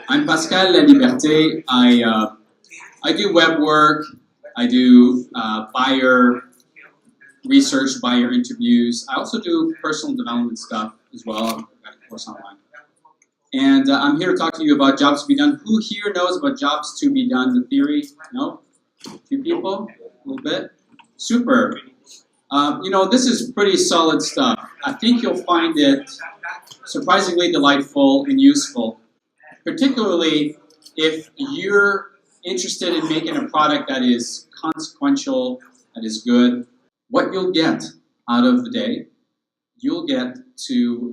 I'm Pascal La Liberté. I do web work. I do buyer research, buyer interviews. I also do personal development stuff as well. I've got a course online. And I'm here to talk to you about jobs to be done. Who here knows about jobs to be done, the theory? No? A few people? A little bit? Super. This is pretty solid stuff. I think you'll find it surprisingly delightful and useful, particularly if you're interested in making a product that is consequential, that is good. What you'll get out of the day, you'll get to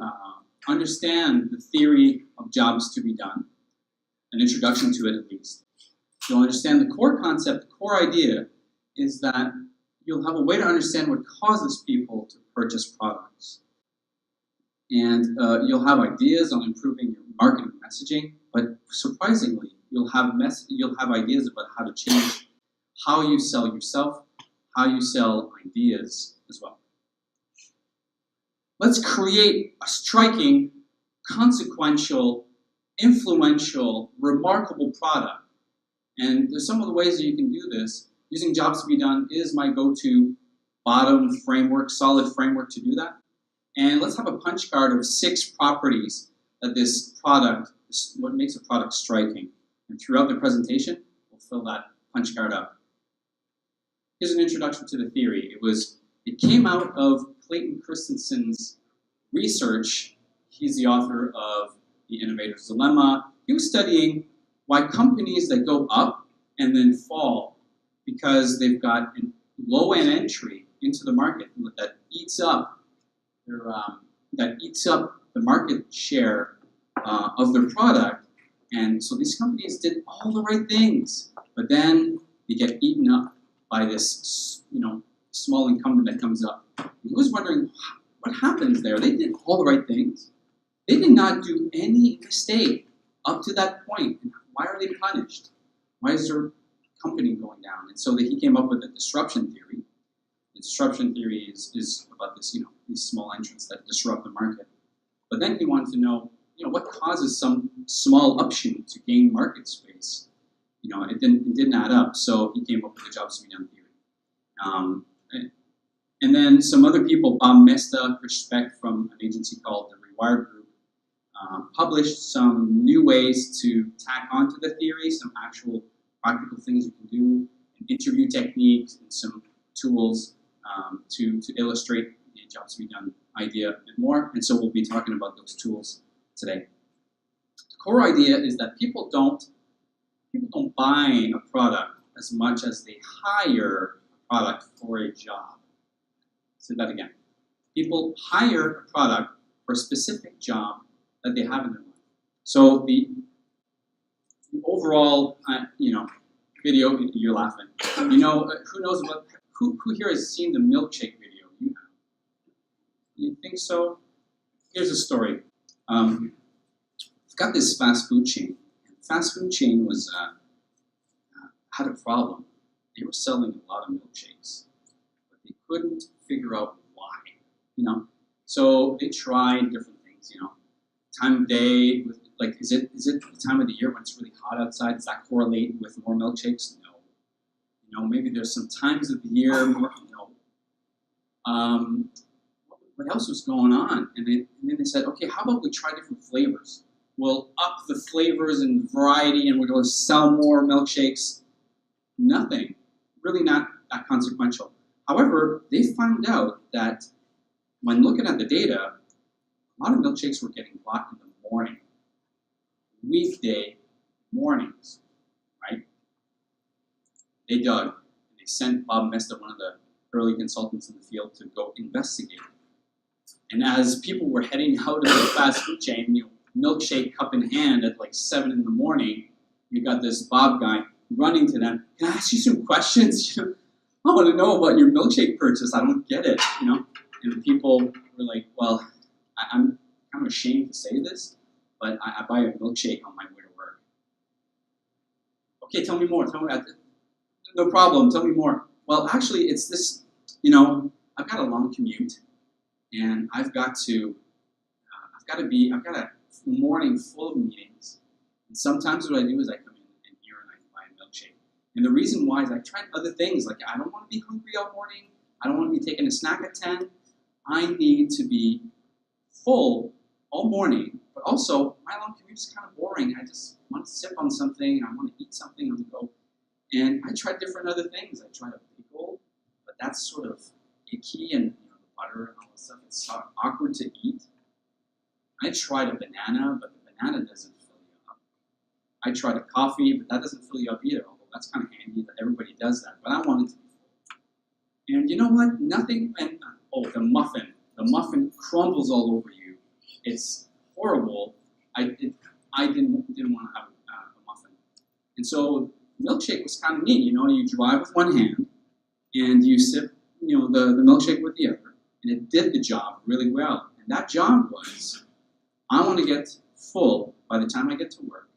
understand the theory of jobs to be done, an introduction to it at least. You'll understand the core concept, the core idea is that you'll have a way to understand what causes people to purchase products. And you'll have ideas on improving your marketing messaging, but surprisingly, you'll have ideas about how to change how you sell yourself, how you sell ideas as well. Let's create a striking, consequential, influential, remarkable product. And there's some of the ways that you can do this. Using jobs to be done is my go-to bottom framework, solid framework to do that. And let's have a punch card of 6 properties that this product, what makes a product striking. And throughout the presentation, we'll fill that punch card up. Here's an introduction to the theory. It came out of Clayton Christensen's research. He's the author of The Innovator's Dilemma. He was studying why companies that go up and then fall because they've got a low-end entry into the market that eats up the market share of their product. And so these companies did all the right things, but then they get eaten up by this, small incumbent that comes up. And he was wondering what happens there. They did all the right things. They did not do any mistake up to that point. Why are they punished? Why is their company going down? And so he came up with a disruption theory. The disruption theory is about this, these small entrants that disrupt the market. But then he wanted to know, what causes some small upshoot to gain market space? It didn't add up. So he came up with the jobs to be done theory. And then some other people, Bob Mesta, Respect from an agency called the Rewired Group, published some new ways to tack onto the theory, some actual practical things you can do, and interview techniques, and some tools to illustrate the jobs to be done idea a bit more. And so we'll be talking about those tools today. The core idea is that people don't buy a product as much as they hire a product for a job. Say that again. People hire a product for a specific job that they have in their life. So the overall, video, you're laughing. Who knows about, who here has seen the Milkshake video? You have. You think so? Here's a story. I've got this fast food chain. Fast food chain had a problem. They were selling a lot of milkshakes, but they couldn't figure out why. So they tried different things. Time of day, is it the time of the year when it's really hot outside? Does that correlate with more milkshakes? No. Maybe there's some times of the year more. No. What else was going on? And then they said, okay, how about we try different flavors? We'll up the flavors and variety, and we're going to sell more milkshakes. Nothing. Really not that consequential. However, they found out that when looking at the data, a lot of milkshakes were getting bought in the morning. Weekday mornings, right? They dug, and they sent Bob Mesta, one of the early consultants in the field, to go investigate. And as people were heading out of the fast food chain, milkshake cup in hand at 7 in the morning, you got this Bob guy running to them. Can I ask you some questions? I want to know about your milkshake purchase. I don't get it, And the people were like, well, I'm kind of ashamed to say this, but I buy a milkshake on my way to work. Okay, tell me more. No problem. Tell me more. Well, actually, it's this. I've got a long commute, and I've got a morning full of meetings. And sometimes what I do is I come in here and I buy a milkshake. And the reason why is I tried other things. Like, I don't want to be hungry all morning. I don't want to be taking a snack at 10. I need to be full all morning, but also my long commute is kind of boring. I just want to sip on something. I want to eat something on the go. And I tried different other things. I tried a bagel, but that's sort of icky, and the butter and all that stuff. It's so awkward to eat. I tried a banana, but the banana doesn't fill you up. I tried a coffee, but that doesn't fill you up either. Although that's kind of handy that everybody does that. But I wanted to be full. And you know what? Nothing. And the muffin. The muffin crumbles all over you. It's horrible. I didn't want to have a muffin. And so milkshake was kind of neat. You drive with one hand and you sip, the milkshake with the other, and it did the job really well. And that job was, I want to get full by the time I get to work,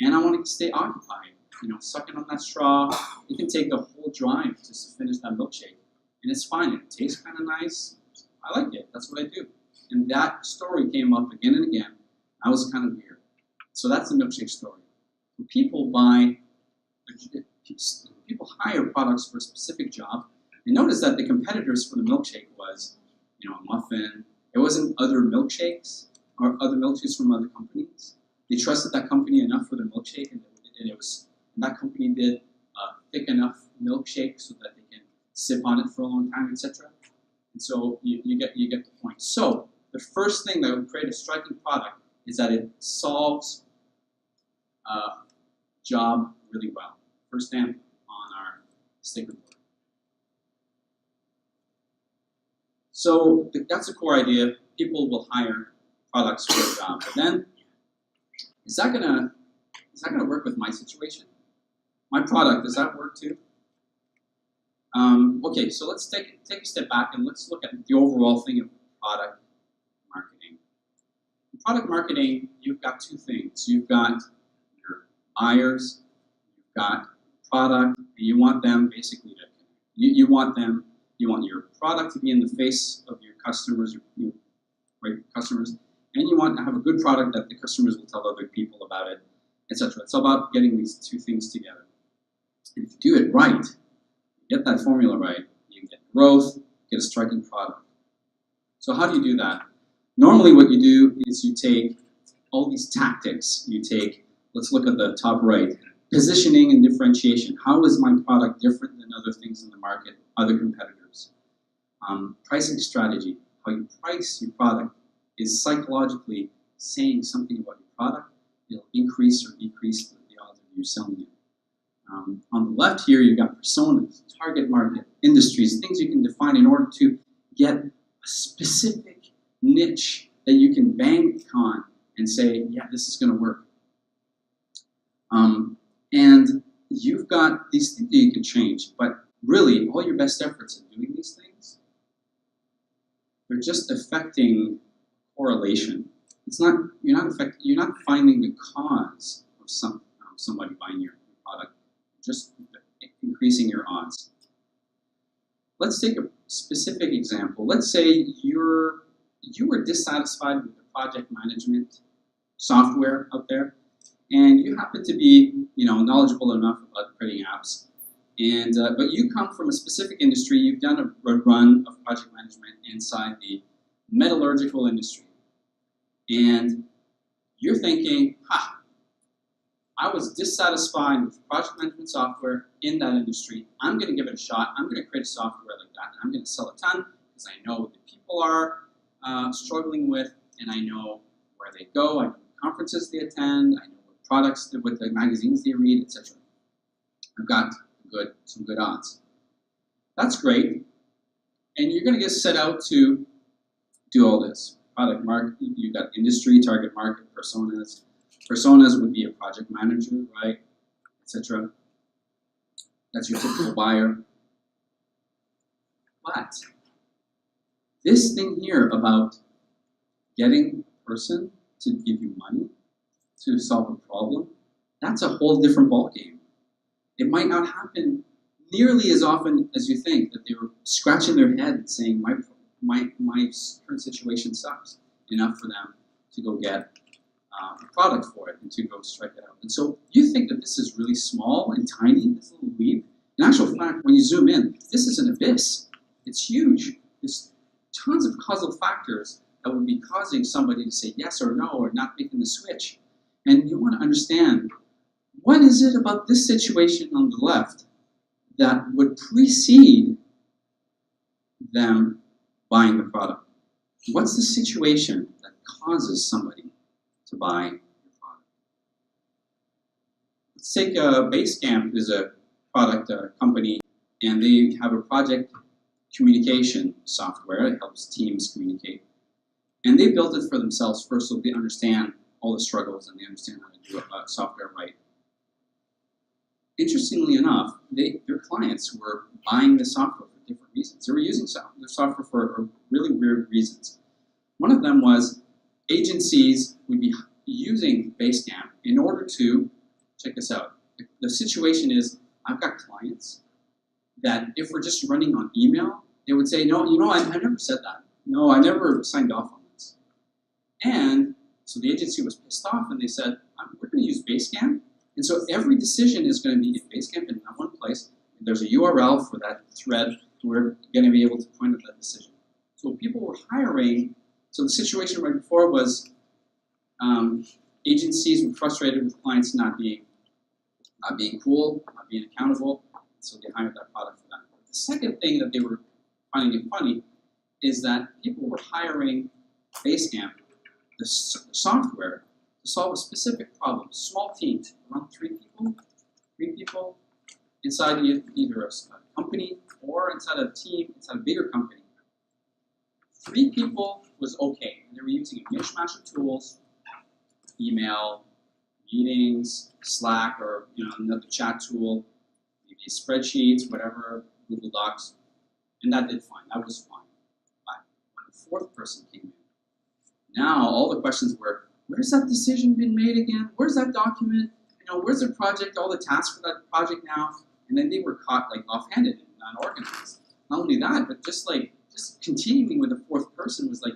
and I want to stay occupied. Sucking on that straw. It can take the whole drive just to finish that milkshake, and it's fine. It tastes kind of nice. I like it. That's what I do. And that story came up again and again. I was kind of weird. So that's the milkshake story. People hire products for a specific job. And notice that the competitors for the milkshake was, a muffin. It wasn't other milkshakes or other milkshakes from other companies. They trusted that company enough for their milkshake, and that company did a thick enough milkshake so that they can sip on it for a long time, etc. And so you get the point. So the first thing that would create a striking product is that it solves a job really well. First stamp on our sticker board. So that's a core idea. People will hire products for a job. But then, is that gonna work with my situation? My product, does that work too? Okay, so let's take a step back and let's look at the overall thing of product marketing. In product marketing, you've got two things. You've got your buyers, you've got product, and you want them basically to, you want your product to be in the face of your customers, customers, and you want to have a good product that the customers will tell other people about it, etc. It's all about getting these two things together. And if you do it right, get that formula right, you get growth, get a striking product. So how do you do that? Normally what you do is you take all these tactics. Let's look at the top right, positioning and differentiation. How is my product different than other things in the market, other competitors? Pricing strategy, how you price your product is psychologically saying something about your product. It'll increase or decrease the odds of you selling it. On the left here, you've got personas, target market, industries, things you can define in order to get a specific niche that you can bank on and say, yeah, this is going to work. And you've got these things that you can change, but really, all your best efforts in doing these things, they're just affecting correlation. You're not finding the cause of somebody buying your product. Just increasing your odds. Let's take a specific example. Let's say you were dissatisfied with the project management software out there, and you happen to be knowledgeable enough about creating apps, and but you come from a specific industry. You've done a run of project management inside the metallurgical industry, and you're thinking, I was dissatisfied with project management software in that industry. I'm going to give it a shot. I'm going to create a software like that, and I'm going to sell a ton because I know what the people are struggling with, and I know where they go. I know what conferences they attend. I know what products, what the magazines they read, etc. I've got some good odds. That's great, and you're going to get set out to do all this. Product market, you've got industry, target market, personas. Personas would be a project manager, right, etc. That's your typical buyer. But this thing here about getting a person to give you money to solve a problem, that's a whole different ballgame. It might not happen nearly as often as you think, that they were scratching their head and saying, my current situation sucks, enough for them to go get a product for it and to go strike it And so you think that this is really small and tiny, this little weave. In actual fact, when you zoom in, this is an abyss. It's huge. There's tons of causal factors that would be causing somebody to say yes or no or not making the switch. And you want to understand, what is it about this situation on the left that would precede them buying the product? What's the situation that causes somebody to buy your product? Let's take Basecamp is a product company, and they have a project communication software. It helps teams communicate. And they built it for themselves first, so they understand all the struggles and they understand how to do software right. Interestingly enough, their clients were buying the software for different reasons. They were using their software for really weird reasons. One of them was agencies would be using Basecamp in order to, check this out, the situation is, I've got clients that if we're just running on email, they would say, no, I never said that. No, I never signed off on this. And so the agency was pissed off and they said, we're going to use Basecamp. And so every decision is going to be in Basecamp in one place. There's a URL for that thread. We're going to be able to point at that decision. So people were hiring. So the situation right before was agencies were frustrated with clients not being cool, not being accountable. So they hired that product for that. The second thing that they were finding it funny is that people were hiring Basecamp, the software, to solve a specific problem. Small teams, around three people inside either a company or inside a team, inside a bigger company. 3 people was okay, and they were using a mishmash of tools, email, meetings, Slack, or another chat tool, maybe spreadsheets, whatever, Google Docs, and that did fine. That was fine. But when the 4th person came in, now all the questions were, where's that decision been made again? Where's that document? Where's the project? All the tasks for that project now? And then they were caught offhanded and unorganized. Not only that, but just continuing with the 4th person was like,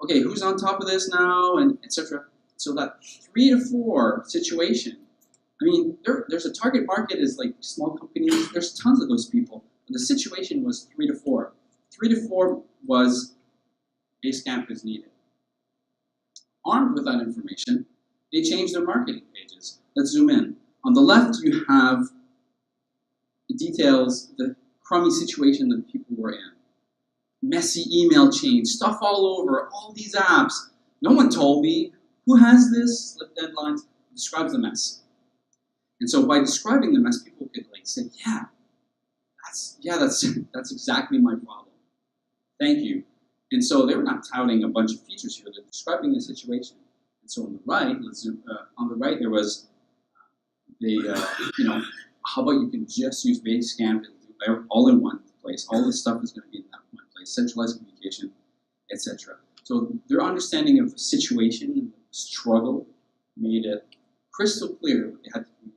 okay, who's on top of this now, and etc. So that 3 to 4 situation. I mean, there's a target market is small companies. There's tons of those people. But the situation was 3 to 4. 3 to 4 was Basecamp is needed. Armed with that information, they changed their marketing pages. Let's zoom in. On the left, you have the details, the crummy situation that people were in. Messy email chains, stuff all over, all these apps. No one told me. Who has this? Slip deadlines. It describes the mess. And so by describing the mess, people could say, that's exactly my problem. Thank you. And so they were not touting a bunch of features here. They're describing the situation. And so on the right, on the right there was how about you can just use Basecamp and do all in one place. All this stuff is going to be in that one place. Centralized communication, etc. So their understanding of the situation and the struggle made it crystal clear what they had to communicate.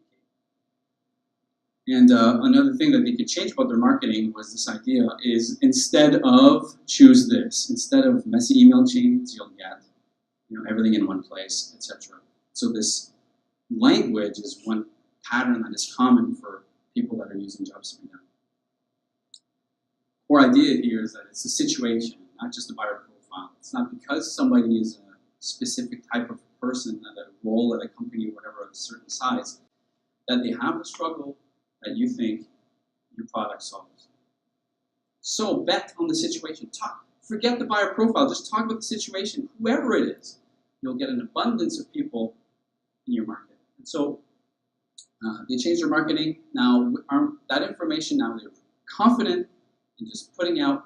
And another thing that they could change about their marketing was this idea is instead of choose this, instead of messy email chains, you'll get everything in one place, etc. So this language is one pattern that is common for people that are using JavaScript now. Core idea here is that it's a situation, not just a buyer profile. It's not because somebody is a specific type of person at a role at a company or whatever of a certain size that they have a struggle that you think your product solves. So bet on the situation. Forget the buyer profile. Just talk about the situation, whoever it is. You'll get an abundance of people in your market. And so they changed their marketing. Now that information, now they're confident in just putting out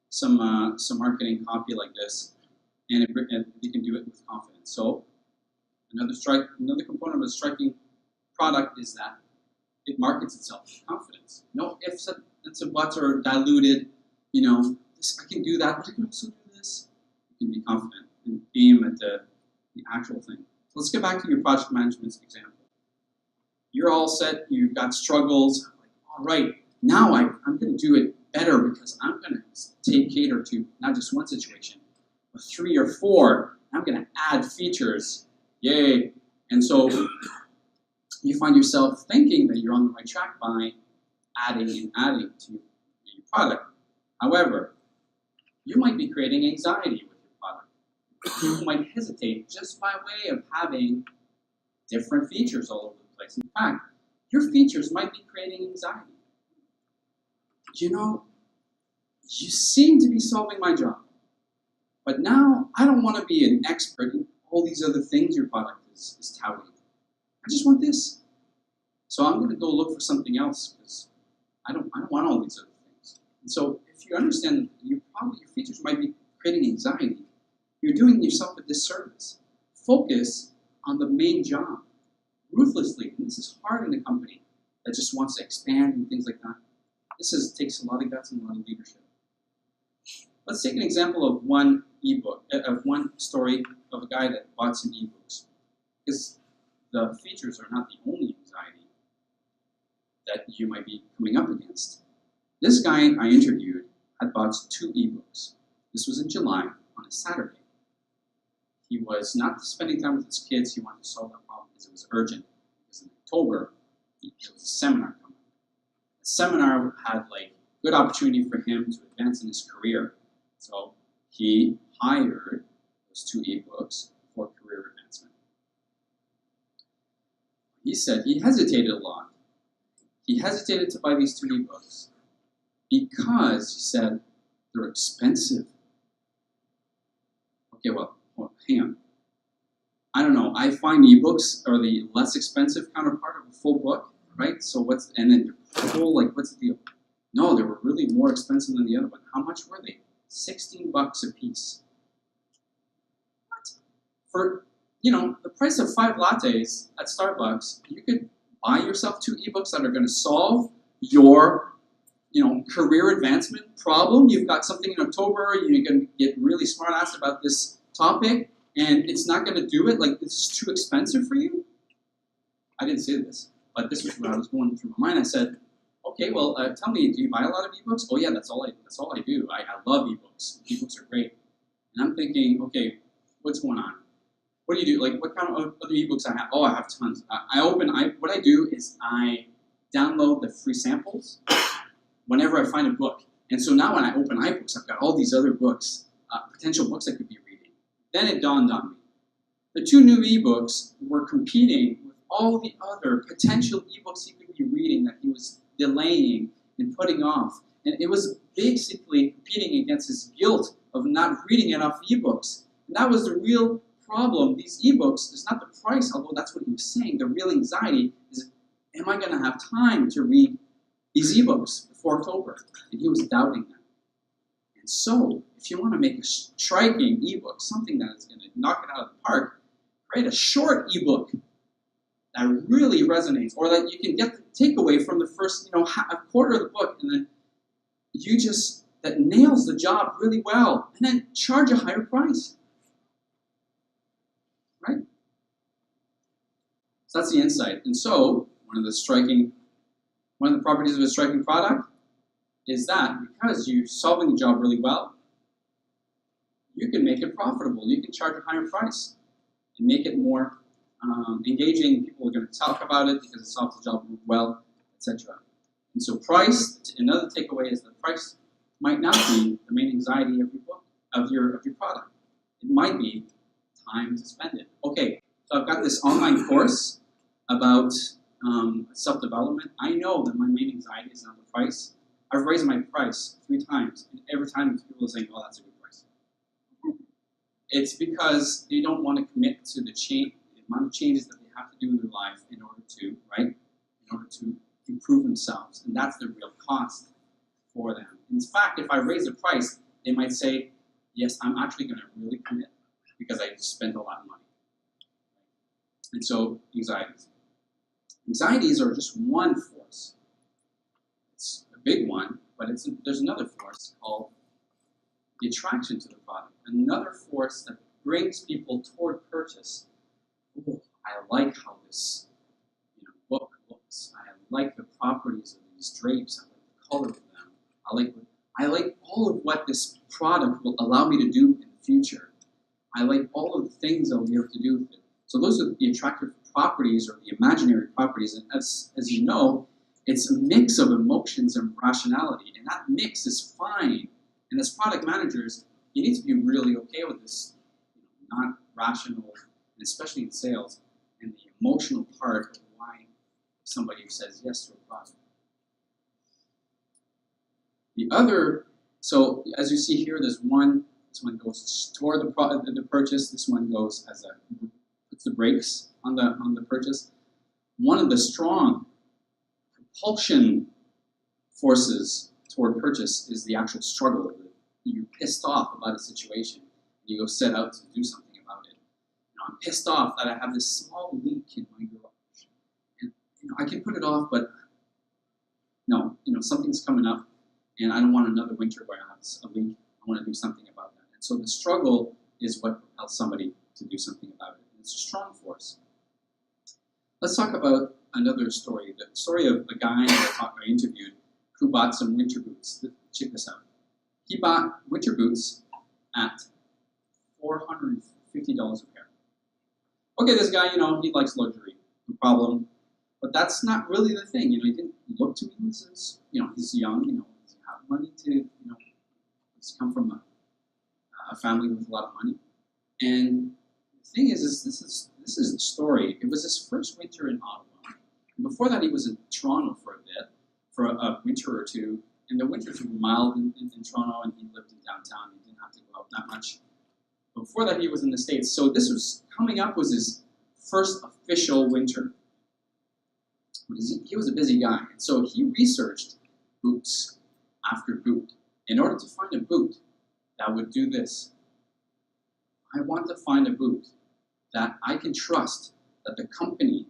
some marketing copy like this, and they can do it with confidence. So another component of a striking product is that it markets itself with confidence. No ifs, ands, and buts are diluted. I can do that, but I can also do this. You can be confident and aim at the actual thing. So let's get back to your project management example. You're all set. You've got struggles. All right, now I'm going to do it better because I'm going to cater to not just one situation, but 3 or 4. I'm going to add features. Yay! And so you find yourself thinking that you're on the right track by adding and adding to your product. However, you might be creating anxiety with your product. People might hesitate just by way of having different features all over the place. In fact, your features might be creating anxiety. You know, you seem to be solving my job, but now I don't want to be an expert in all these other things your product is touting. I just want this. So I'm going to go look for something else because I don't want all these other things. And so if you understand that your features might be creating anxiety, you're doing yourself a disservice. Focus on the main job ruthlessly. And this is hard in a company that just wants to expand and things like that. Takes a lot of guts and a lot of leadership. Let's take an example of one story of a guy that bought some ebooks. Because the features are not the only anxiety that you might be coming up against. This guy I interviewed had bought 2 ebooks. This was in July on a Saturday. He was not spending time with his kids. He wanted to solve that problem because it was urgent. Because in October, there was a seminar coming. The seminar had good opportunity for him to advance in his career. So he hired those 2 ebooks for career advancement. He said he hesitated a lot. He hesitated to buy these 2 ebooks because he said they're expensive. Okay, well, hang on. I don't know. I find ebooks are the less expensive counterpart of a full book, right? So what's the deal? No, they were really more expensive than the other one. How much were they? $16 a piece. What? For, the price of 5 lattes at Starbucks, you could buy yourself 2 ebooks that are going to solve your, career advancement problem. You've got something in October, you're going to get really smart-assed about this topic, and it's not going to do it. This is too expensive for you? I didn't say this, but this was what I was going through my mind. I said, okay, well, tell me, do you buy a lot of ebooks? Oh yeah, that's all I do. I love ebooks. Ebooks are great. And I'm thinking, okay, what's going on? What do you do? What kind of other ebooks I have? Oh, I have tons. What I do is I download the free samples whenever I find a book. And so now when I open iBooks, I've got all these other books, potential books I could be reading. Then it dawned on me. The 2 new ebooks were competing with all the other potential ebooks he could be reading that he was delaying and putting off. And it was basically competing against his guilt of not reading enough ebooks. And that was the real problem. These ebooks is not the price, although that's what he was saying. The real anxiety is, am I going to have time to read these ebooks before October? And he was doubting that. And so, if you want to make a striking ebook, something that is going to knock it out of the park, create a short ebook that really resonates, or that you can get the takeaway from the first, a quarter of the book, and then that nails the job really well, and then charge a higher price. Right? So that's the insight. And so, one of the properties of a striking product is that because you're solving the job really well, you can make it profitable. You can charge a higher price and make it more engaging. People are going to talk about it because it solves the job well, etc. And so price, another takeaway is that price might not be the main anxiety of your book, of your product. It might be time to spend it. Okay, so I've got this online course about self-development. I know that my main anxiety is not the price. I've raised my price 3 times, and every time people are saying, oh, that's a good price. It's because they don't want to commit to the amount of changes that they have to do in their life in order to improve themselves. And that's the real cost for them. In fact, if I raise the price, they might say, yes, I'm actually going to really commit because I just spent a lot of money. And so, anxieties. Anxieties are just one force. It's a big one, but there's another force called the attraction to the product. Another force that brings people toward purchase. Oh, I like how this book looks. I like the properties of these drapes. I like the color of them. I like all of what this product will allow me to do in the future. I like all of the things I'll be able to do with it. So those are the attractive properties or the imaginary properties. And as you know, it's a mix of emotions and rationality, and that mix is fine. And as product managers, you need to be really okay with this, not rational, and especially in sales, and the emotional part of why somebody says yes to a product. The other, so as you see here, there's one. This one goes toward the purchase. This one goes as puts the brakes on the purchase. One of the strong propulsion forces toward purchase is the actual struggle. You're pissed off about a situation, and you go set out to do something about it. I'm pissed off that I have this small leak in my garage, and I can put it off, but no, something's coming up, and I don't want another winter where I have a leak. I want to do something about that. And so the struggle is what propels somebody to do something about it. And it's a strong force. Let's talk about another story. The story of a guy I interviewed who bought some winter boots. Check this out. He bought winter boots at $450 a pair. Okay, this guy, he likes luxury. No problem. But that's not really the thing. He didn't look to me as, he's young, he have money to, he's come from a family with a lot of money. And the thing is this is the story. It was his first winter in Ottawa. And before that, he was in Toronto for a bit, for a winter or two. And the winters were mild in Toronto, and he lived in downtown. He didn't have to go out that much. But before that, he was in the States. So this was coming up was his first official winter. He was a busy guy. And so he researched boots after boot in order to find a boot that would do this. I want to find a boot that I can trust, that the company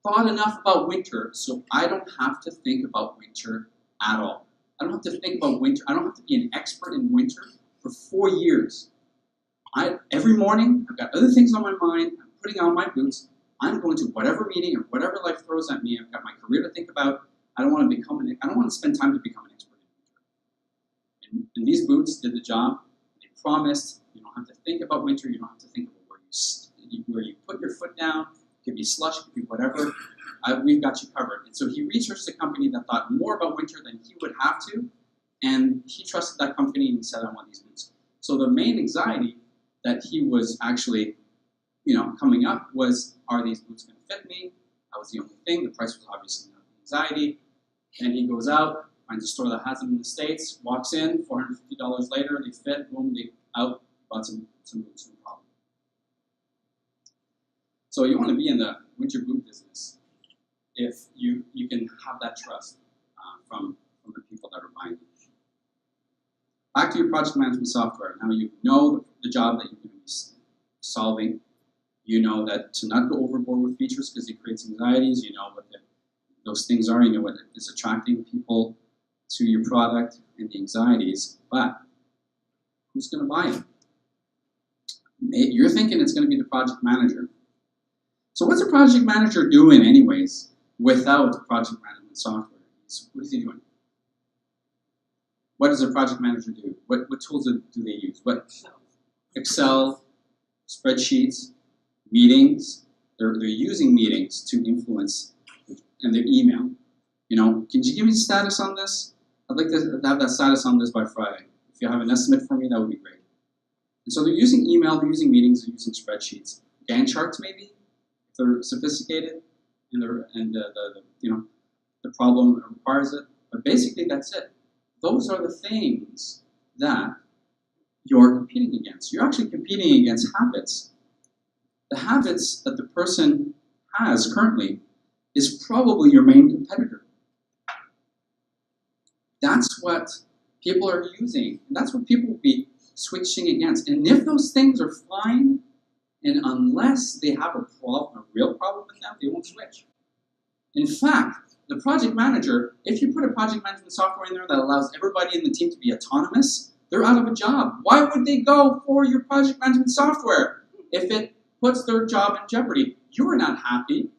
thought enough about winter so I don't have to think about winter at all. I don't have to think about winter. I don't have to be an expert in winter for 4 years. Every morning, I've got other things on my mind. I'm putting on my boots. I'm going to whatever meeting or whatever life throws at me. I've got my career to think about. I don't want to spend time to become an expert in winter. And these boots did the job. They promised you don't have to think about winter. You don't have to think about where you put your foot down. It could be slush, it could be whatever. We've got you covered. And so he researched a company that thought more about winter than he would have to, and he trusted that company and he said, I want these boots. So the main anxiety that he was actually, coming up was, are these boots going to fit me? That was the only thing. The price was obviously not the anxiety. And he goes out, finds a store that has them in the States, walks in, $450 later, they fit, boom, they out, bought some boots, no problem. So you want to be in the winter boot business if you can have that trust from the people that are buying it. Back to your project management software. Now you know the job that you're going to be solving. You know that to not go overboard with features because it creates anxieties. You know what those things are. You know what is attracting people to your product and the anxieties. But who's going to buy it? You're thinking it's going to be the project manager. So what's a project manager doing anyways without project management software? What is he doing? What does a project manager do? What tools do they use? Excel, spreadsheets, meetings. They're using meetings to influence, and their email. Can you give me a status on this? I'd like to have that status on this by Friday. If you have an estimate for me, that would be great. And so they're using email, they're using meetings, they're using spreadsheets, Gantt charts maybe, if they're sophisticated, and the problem requires it. But basically, that's it. Those are the things that you're competing against. You're actually competing against habits. The habits that the person has currently is probably your main competitor. That's what people are using. And that's what people will be switching against. And if those things are fine, and unless they have a real problem with them, they won't switch. In fact, the project manager, if you put a project management software in there that allows everybody in the team to be autonomous, they're out of a job. Why would they go for your project management software if it puts their job in jeopardy? You're not happy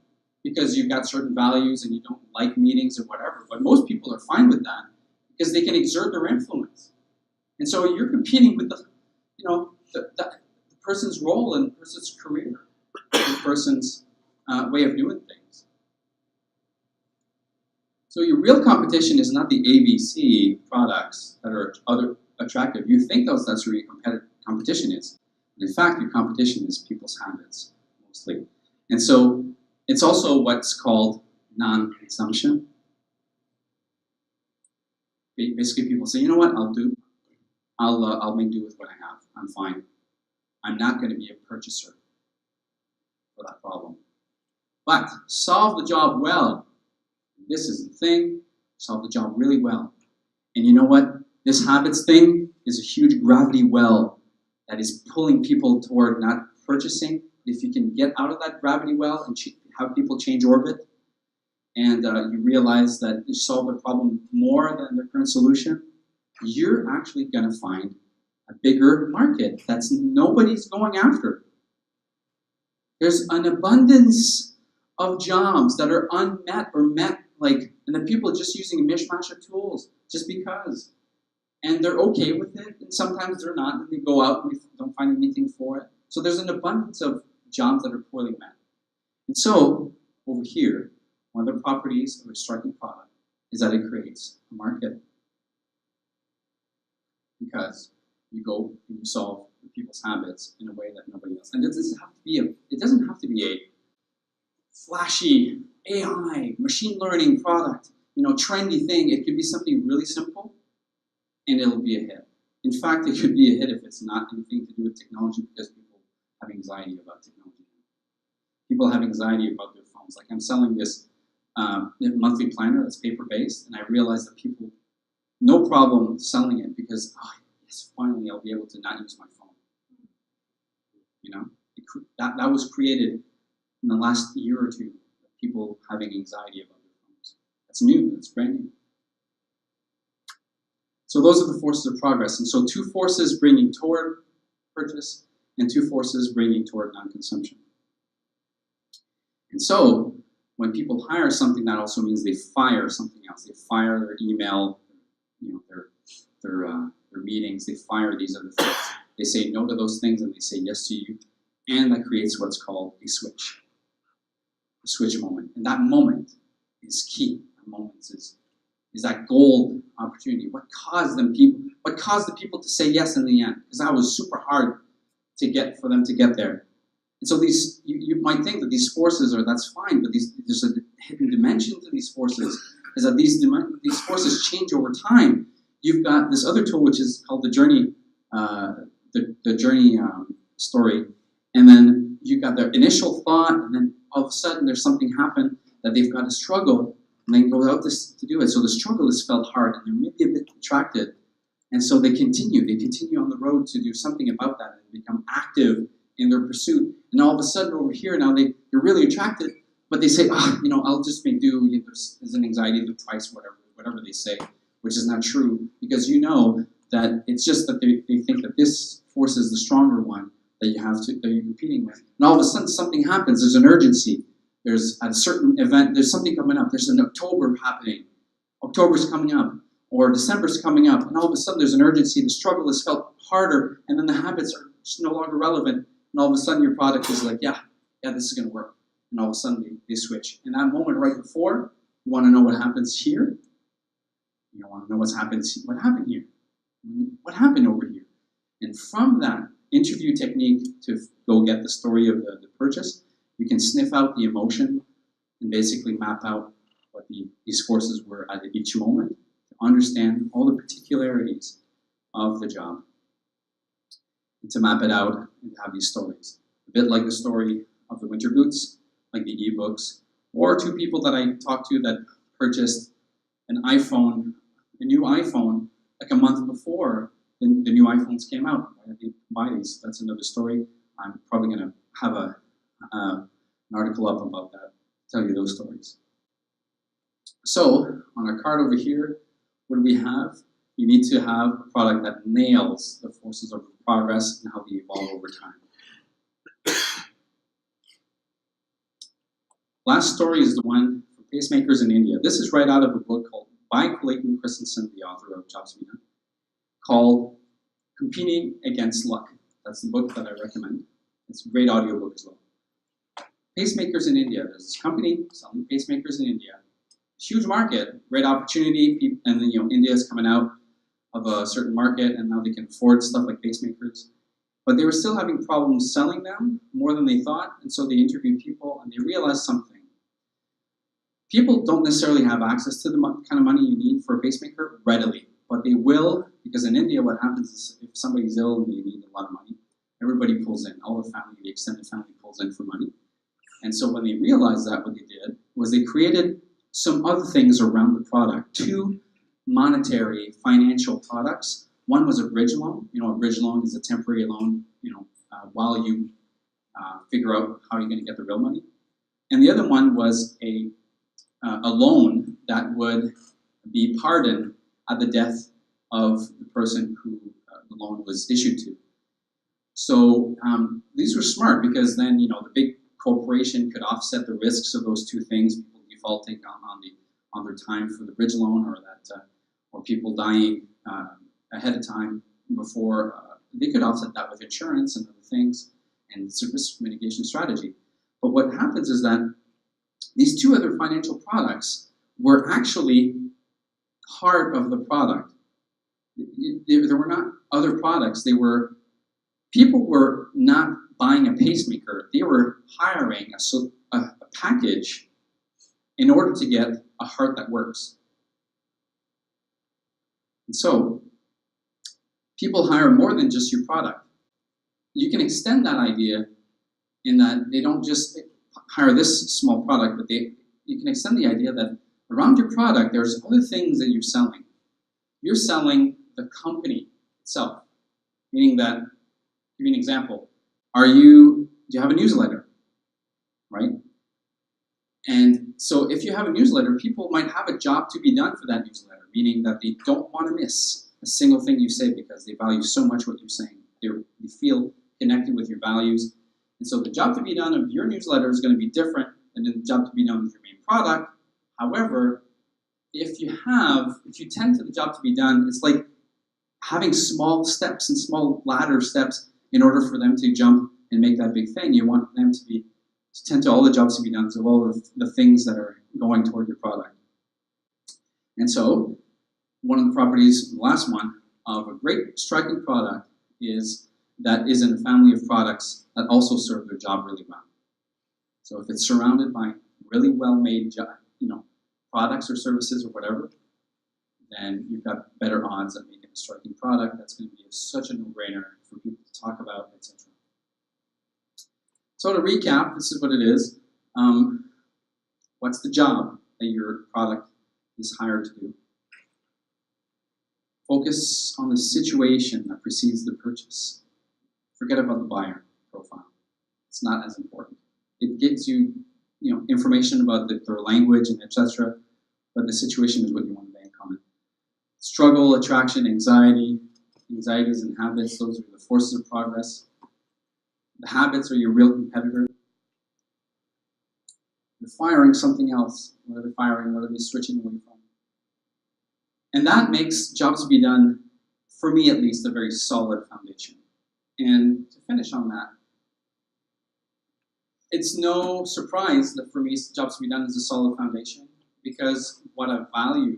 because you've got certain values and you don't like meetings or whatever, but most people are fine with that because they can exert their influence. And so you're competing with the person's role and the person's career, the person's way of doing things. So your real competition is not the ABC products that are attractive. You think that's where your competition is. But in fact, your competition is people's habits, mostly. And so it's also what's called non-consumption. Basically, people say, you know what, I'll make do with what I have. I'm fine. I'm not going to be a purchaser for that problem. But solve the job well. This is the thing. Solve the job really well. And you know what? This habits thing is a huge gravity well that is pulling people toward not purchasing. If you can get out of that gravity well and have people change orbit, and you realize that you solve the problem more than the current solution, you're actually going to find a bigger market that's nobody's going after. There's an abundance of jobs that are unmet or met, and the people are just using a mishmash of tools just because. And they're okay with it, and sometimes they're not, and they go out and they don't find anything for it. So there's an abundance of jobs that are poorly met. And so, over here, one of the properties of a striking product is that it creates a market. Because you go and you solve the people's habits in a way that nobody else. And it doesn't have to be a flashy AI, machine learning product, trendy thing. It could be something really simple, and it'll be a hit. In fact, it could be a hit if it's not anything to do with technology, because people have anxiety about technology. People have anxiety about their phones. Like, I'm selling this monthly planner that's paper-based, and I realize that people, no problem selling it because, yes, finally I'll be able to not use my phone. That was created in the last year or two, people having anxiety about their phones. That's new, that's brand new. So those are the forces of progress. And so 2 forces bringing toward purchase and 2 forces bringing toward non-consumption. And so when people hire something, that also means they fire something else. They fire their email, their meetings. They fire these other things. They say no to those things and they say yes to you. And that creates what's called a switch. A switch moment. And that moment is key. That moment is that gold opportunity. What caused the people to say yes in the end? Because that was super hard for them to get there. And so you might think that these forces that's fine, but there's a hidden dimension to these forces, is that these forces change over time. You've got this other tool which is called the journey, the journey story, and then you've got their initial thought, and then all of a sudden there's something happen that they've got to struggle, and then go out to do it. So the struggle is felt hard, and they're maybe a bit contracted, and so they continue on the road to do something about that and become active in their pursuit. And all of a sudden over here now they're really attracted, but they say, I'll just make do. There's an anxiety of the price, whatever they say, which is not true, because that it's just that they think that this force is the stronger one that you're competing with. And all of a sudden something happens. There's an urgency. There's a certain event. There's something coming up. There's an October happening. October's coming up, or December's coming up, and all of a sudden there's an urgency. The struggle is felt harder, and then the habits are just no longer relevant. And all of a sudden your product is like, yeah, this is going to work. And all of a sudden they switch. In that moment right before, you want to know what happens here. You want to know what happened here. What happened over here? And from that interview technique to go get the story of the purchase, you can sniff out the emotion and basically map out what these forces were at each moment to understand all the particularities of the job. And to map it out and have these stories. A bit like the story of the winter boots, like the ebooks, or 2 people that I talked to that purchased a new iPhone, like a month before the new iPhones came out. Why did they buy these? That's another story. I'm probably going to have an article up about that, tell you those stories. So, on our card over here, what do we have? You need to have a product that nails the forces of progress and how they evolve over time. Last story is the one for Pacemakers in India. This is right out of a book called by Clayton Christensen, the author of Jobs Vita, called Competing Against Luck. That's the book that I recommend. It's a great audiobook as well. Pacemakers in India. There's this company selling pacemakers in India. Huge market, great opportunity, and then India is coming out of a certain market, and now they can afford stuff like pacemakers. But they were still having problems selling them more than they thought, and so they interviewed people, and they realized something. People don't necessarily have access to the kind of money you need for a pacemaker readily, but they will, because in India what happens is if somebody's ill and they need a lot of money, everybody pulls in, all the family, the extended family pulls in for money. And so when they realized that, what they did was they created some other things around the product, two monetary financial products. One was a bridge loan. A bridge loan is a temporary loan, while you figure out how you're going to get the real money. And the other one was a loan that would be pardoned at the death of the person who the loan was issued to. So these were smart because then, the big corporation could offset the risks of those two things, people defaulting on their time for the bridge loan, or people dying ahead of time before. They could offset that with insurance and other things, and it's a risk mitigation strategy. But what happens is that these two other financial products were actually part of the product. There were not other products. People were not buying a pacemaker. They were hiring a package in order to get a heart that works. And so, people hire more than just your product. You can extend that idea in that they don't just hire this small product, but you can extend the idea that around your product, there's other things that you're selling. You're selling the company itself, meaning that, give you an example. Do you have a newsletter, right? And so if you have a newsletter, people might have a job to be done for that newsletter, meaning that they don't want to miss a single thing you say because they value so much what you're saying. They feel connected with your values. And so the job to be done of your newsletter is going to be different than the job to be done with your main product. However, if you tend to the job to be done, it's like having small steps and small ladder steps in order for them to jump and make that big thing. You want them to tend to all the jobs to be done, so all of the things that are going toward your product. And so, one of the properties, the last one, of a great striking product is that is in a family of products that also serve their job really well. So if it's surrounded by really well-made products or services or whatever, then you've got better odds at making a striking product that's going to be such a no-brainer for people to talk about, etc. So to recap, this is what it is. What's the job that your product is hired to do? Focus on the situation that precedes the purchase. Forget about the buyer profile. It's not as important. It gives you, information about their language and etc. But the situation is what you want to bank on. Struggle, attraction, anxieties and habits. Those are the forces of progress. The habits are your real competitor. They're firing something else. What are they firing? What are they switching away from? And that makes jobs to be done, for me at least, a very solid foundation. And to finish on that, it's no surprise that for me, jobs to be done is a solid foundation, because what I value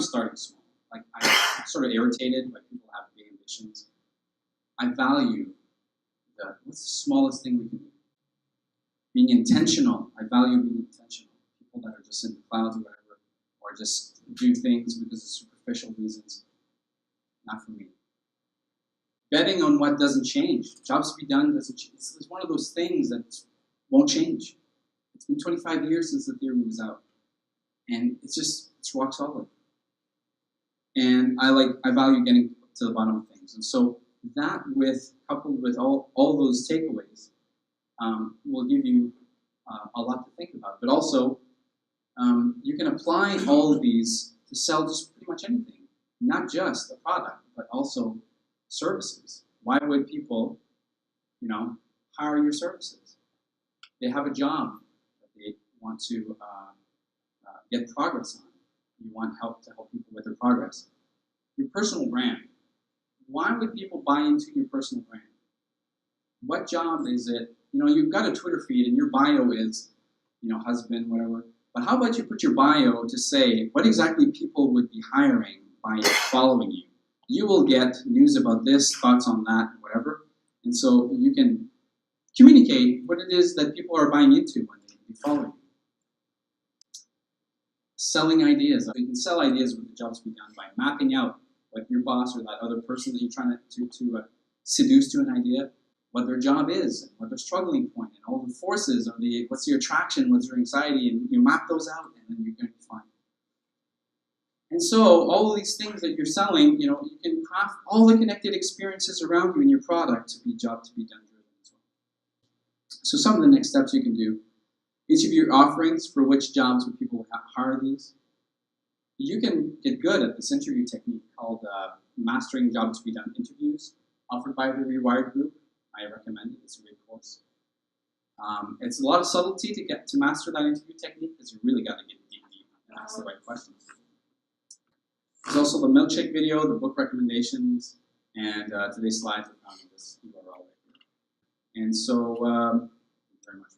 starting small. Like, I'm sort of irritated when people have big ambitions. I value what's the smallest thing we can do? Being intentional. I value being intentional. People that are just in the clouds or whatever, or just do things because of superficial reasons. Not for me. Betting on what doesn't change. Jobs to be done doesn't change. It's one of those things that won't change. It's been 25 years since the theory was out. And it's rock solid. And I value getting to the bottom of things. And so that coupled with all those takeaways will give you a lot to think about. But also, you can apply all of these to sell just pretty much anything. Not just a product, but also services. Why would people, hire your services? They have a job that they want to get progress on. You want to help people with their progress. Your personal brand. Why would people buy into your personal brand? What job is it you know, you've got a Twitter feed and your bio is, you know, husband, whatever. But how about you put your bio to say what exactly people would be hiring by following you? You will get news about this, thoughts on that, whatever. And so you can communicate what it is that people are buying into when they follow you. Selling ideas. You can sell ideas with the jobs to be done by mapping out what your boss or that other person that you're trying to seduce to an idea, what their job is, and what their struggling point, and all the forces, or what's your attraction, what's your anxiety, and you map those out, and then you're going to find. And so all of these things that you're selling, you know, you can craft all the connected experiences around you in your product to be job to be done driven as well. So some of the next steps you can do, each of your offerings for which jobs would people hire these. You can get good at this interview technique called Mastering Job to be Done interviews, offered by the Rewired Group. I recommend it. It's a great course. It's a lot of subtlety to master that interview technique because you really got to get deep and ask the right questions. There's also the Milkshake video, the book recommendations, and today's slides are found in this URL right here. And so, thank you very much.